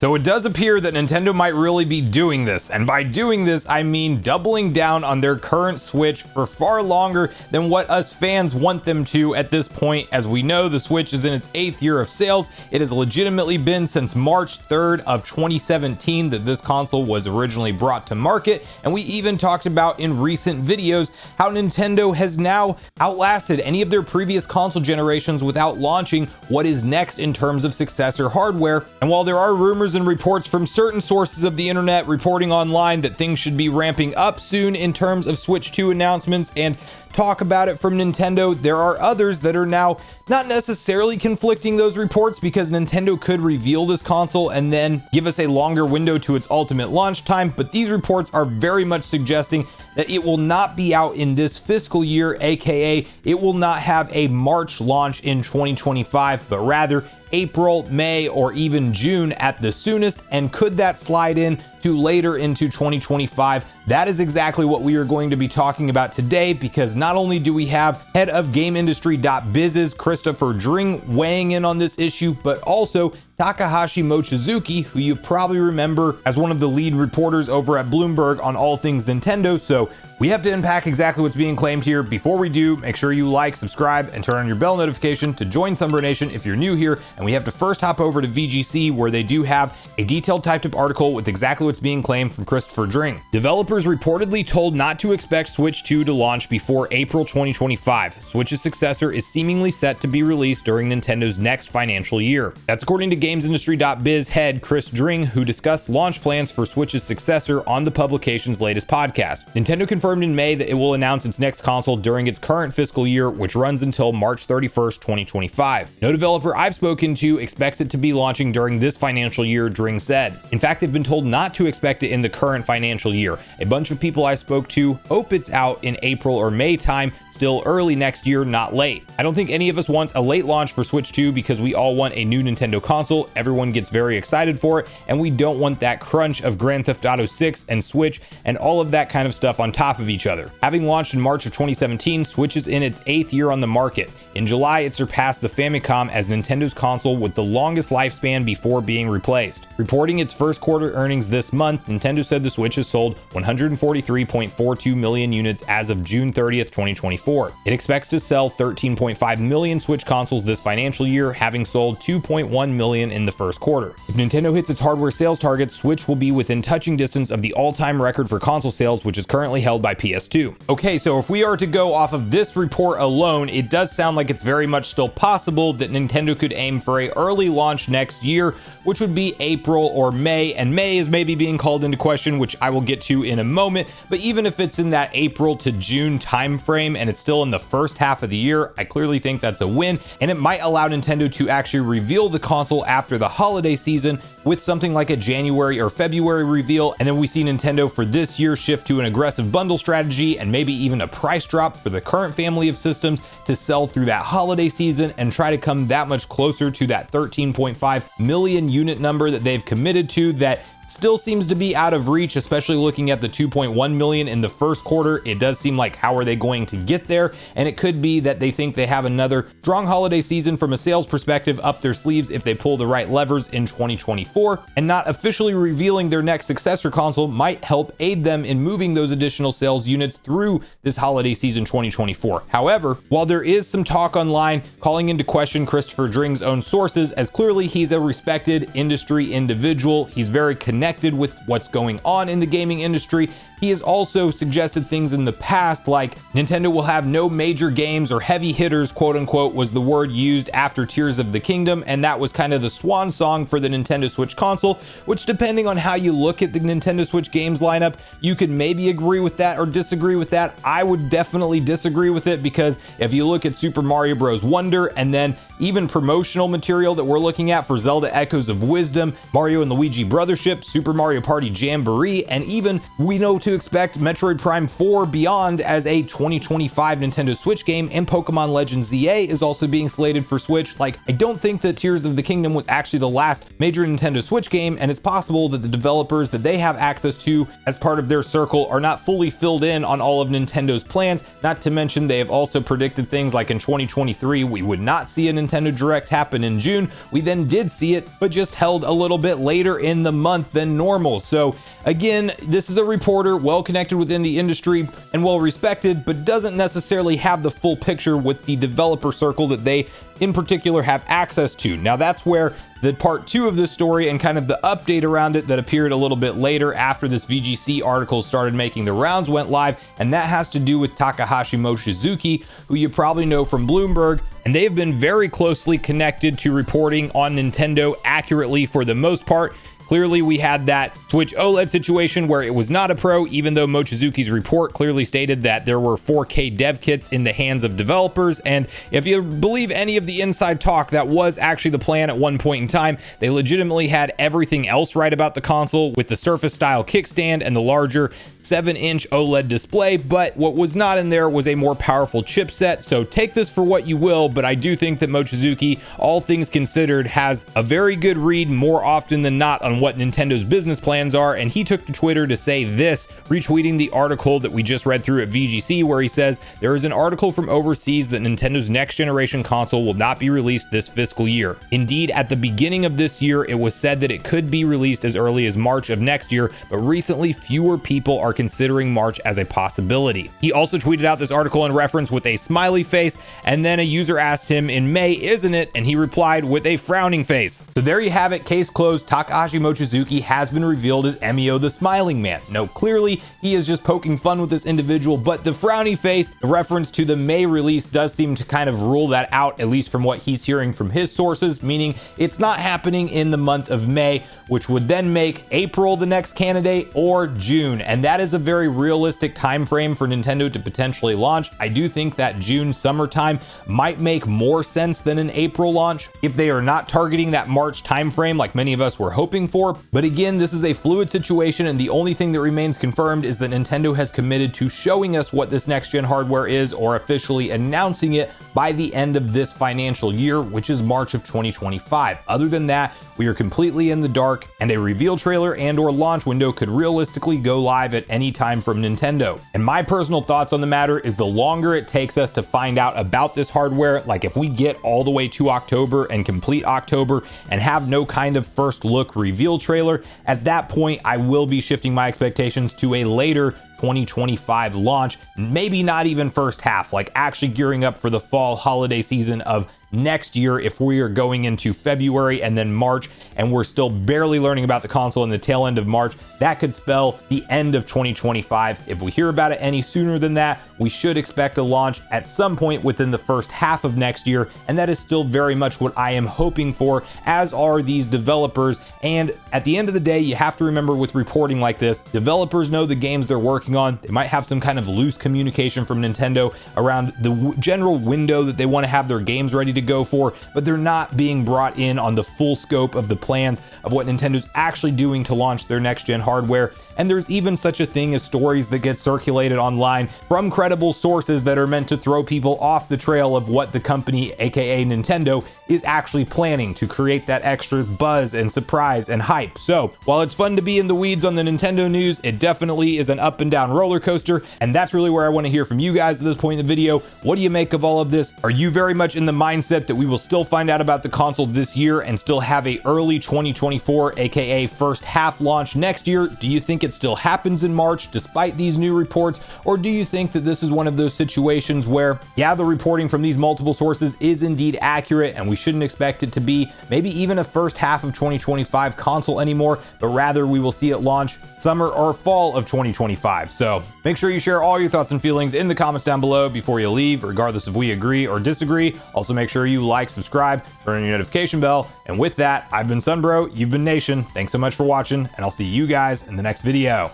So it does appear that Nintendo might really be doing this, and by doing this I mean doubling down on their current Switch for far longer than what us fans want them to at this point. As we know, the Switch is in its 8th year of sales. It has legitimately been since March 3rd of 2017 that this console was originally brought to market, and we even talked about in recent videos how Nintendo has now outlasted any of their previous console generations without launching what is next in terms of successor hardware. And while there are rumors and reports from certain sources of the internet reporting online that things should be ramping up soon in terms of Switch 2 announcements and talk about it from Nintendo, there are others that are now not necessarily conflicting those reports, because Nintendo could reveal this console and then give us a longer window to its ultimate launch time. But these reports are very much suggesting that it will not be out in this fiscal year, aka it will not have a March launch in 2025, but rather April, May, or even June at the soonest. And could that slide in to later into 2025? That is exactly what we are going to be talking about today, because not only do we have head of GameIndustry.biz's Christopher Dring weighing in on this issue, but also Takahashi Mochizuki, who you probably remember as one of the lead reporters over at Bloomberg on all things Nintendo. So we have to unpack exactly what's being claimed here. Before we do, make sure you like, subscribe, and turn on your bell notification to join Sunbird Nation if you're new here. And we have to first hop over to VGC, where they do have a detailed typed up article with exactly what's being claimed from Christopher Dring. Developers reportedly told not to expect Switch 2 to launch before April 2025. Switch's successor is seemingly set to be released during Nintendo's next financial year. That's according to GamesIndustry.biz head Chris Dring, who discussed launch plans for Switch's successor on the publication's latest podcast. Nintendo confirmed in May that it will announce its next console during its current fiscal year, which runs until March 31st, 2025. No developer I've spoken to expects it to be launching during this financial year, Dring said. In fact, they've been told not to expect it in the current financial year. A bunch of people I spoke to hope it's out in April or May time, still early next year, not late. I don't think any of us wants a late launch for Switch 2, because we all want a new Nintendo console. Everyone gets very excited for it, and we don't want that crunch of Grand Theft Auto 6 and Switch and all of that kind of stuff on top of each other. Having launched in March of 2017, Switch is in its 8th year on the market. In July, it surpassed the Famicom as Nintendo's console with the longest lifespan before being replaced. Reporting its first quarter earnings this month, Nintendo said the Switch has sold 143.42 million units as of June 30th, 2024. It expects to sell 13.5 million Switch consoles this financial year, having sold 2.1 million in the first quarter. If Nintendo hits its hardware sales target, Switch will be within touching distance of the all-time record for console sales, which is currently held by PS2. Okay, so if we are to go off of this report alone, it does sound like it's very much still possible that Nintendo could aim for a early launch next year, which would be April or May, and May is maybe being called into question, which I will get to in a moment. But even if it's in that April to June time frame and it's still in the first half of the year, I clearly think that's a win, and it might allow Nintendo to actually reveal the console after the holiday season with something like a January or February reveal, and then we see Nintendo for this year shift to an aggressive bundle strategy and maybe even a price drop for the current family of systems to sell through that holiday season and try to come that much closer to that 13.5 million unit number that they've committed to, that still seems to be out of reach, especially looking at the 2.1 million in the first quarter. It does seem like, how are they going to get there? And it could be that they think they have another strong holiday season from a sales perspective up their sleeves if they pull the right levers in 2024, and not officially revealing their next successor console might help aid them in moving those additional sales units through this holiday season 2024. However, while there is some talk online calling into question Christopher Dring's own sources, as clearly he's a respected industry individual, he's very connected with what's going on in the gaming industry. He has also suggested things in the past like Nintendo will have no major games or heavy hitters, quote unquote, was the word used after Tears of the Kingdom, and that was kind of the swan song for the Nintendo Switch console, which, depending on how you look at the Nintendo Switch games lineup, you could maybe agree with that or disagree with that. I would definitely disagree with it, because if you look at Super Mario Bros. Wonder, and then even promotional material that we're looking at for Zelda Echoes of Wisdom, Mario and Luigi Brothership, Super Mario Party Jamboree, and even we know to expect Metroid Prime 4 Beyond as a 2025 Nintendo Switch game, and Pokemon Legends ZA is also being slated for Switch. Like, I don't think that Tears of the Kingdom was actually the last major Nintendo Switch game, and it's possible that the developers that they have access to as part of their circle are not fully filled in on all of Nintendo's plans. Not to mention, they have also predicted things like in 2023 we would not see a Nintendo Direct happen in June. We then did see it, but just held a little bit later in the month than normal. So again, this is a reporter well connected within the industry and well respected, but doesn't necessarily have the full picture with the developer circle that they in particular have access to. Now that's where the part 2 of this story and kind of the update around it that appeared a little bit later after this VGC article started making the rounds went live, and that has to do with Takahashi Mochizuki, who you probably know from Bloomberg, and they've been very closely connected to reporting on Nintendo accurately for the most part. Clearly, we had that Switch OLED situation where it was not a pro, even though Mochizuki's report clearly stated that there were 4K dev kits in the hands of developers. And if you believe any of the inside talk, that was actually the plan at one point in time. They legitimately had everything else right about the console with the Surface style kickstand and the larger 7-inch OLED display, but what was not in there was a more powerful chipset. So take this for what you will, but I do think that Mochizuki, all things considered, has a very good read more often than not on what Nintendo's business plans are, and he took to Twitter to say this, retweeting the article that we just read through at VGC, where he says, "There is an article from overseas that Nintendo's next generation console will not be released this fiscal year. Indeed, at the beginning of this year, it was said that it could be released as early as March of next year, but recently fewer people are considering March as a possibility." He also tweeted out this article in reference with a smiley face, and then a user asked him, "In May, isn't it?" And he replied with a frowning face. So there you have it, case closed. Takahashi Mochizuki has been revealed as Emio the Smiling Man. No, clearly he is just poking fun with this individual, but the frowny face, the reference to the May release, does seem to kind of rule that out, at least from what he's hearing from his sources, meaning it's not happening in the month of May, which would then make April the next candidate, or June, and that is a very realistic time frame for Nintendo to potentially launch. I do think that June summertime might make more sense than an April launch if they are not targeting that March time frame like many of us were hoping for. But again, this is a fluid situation, and the only thing that remains confirmed is that Nintendo has committed to showing us what this next gen hardware is, or officially announcing it by the end of this financial year, which is March of 2025. Other than that, we are completely in the dark, and a reveal trailer and or launch window could realistically go live at any time from Nintendo. And my personal thoughts on the matter is the longer it takes us to find out about this hardware, like if we get all the way to October and complete October and have no kind of first look reveal trailer, at that point I will be shifting my expectations to a later 2025 launch, maybe not even first half, like actually gearing up for the fall holiday season of next year. If we are going into February and then March and we're still barely learning about the console in the tail end of March, that could spell the end of 2025. If we hear about it any sooner than that, we should expect a launch at some point within the first half of next year, and that is still very much what I am hoping for, as are these developers. And at the end of the day, you have to remember with reporting like this, developers know the games they're working on. They might have some kind of loose communication from Nintendo around the general window that they want to have their games ready to go for, but they're not being brought in on the full scope of the plans of what Nintendo's actually doing to launch their next gen hardware. And there's even such a thing as stories that get circulated online from credible sources that are meant to throw people off the trail of what the company, aka Nintendo, is actually planning to create that extra buzz and surprise and hype. So while it's fun to be in the weeds on the Nintendo news, it definitely is an up and down roller coaster, and that's really where I want to hear from you guys at this point in the video. What do you make of all of this? Are you very much in the mindset that we will still find out about the console this year and still have a early 2024, aka first half launch next year? Do you think it still happens in March despite these new reports, or do you think that this is one of those situations where, yeah, the reporting from these multiple sources is indeed accurate and we shouldn't expect it to be maybe even a first half of 2025 console anymore, but rather we will see it launch summer or fall of 2025. So make sure you share all your thoughts and feelings in the comments down below before you leave, regardless if we agree or disagree. Also make sure you like, subscribe, turn on your notification bell. And with that, I've been Sunbro, you've been Nation. Thanks so much for watching, and I'll see you guys in the next video.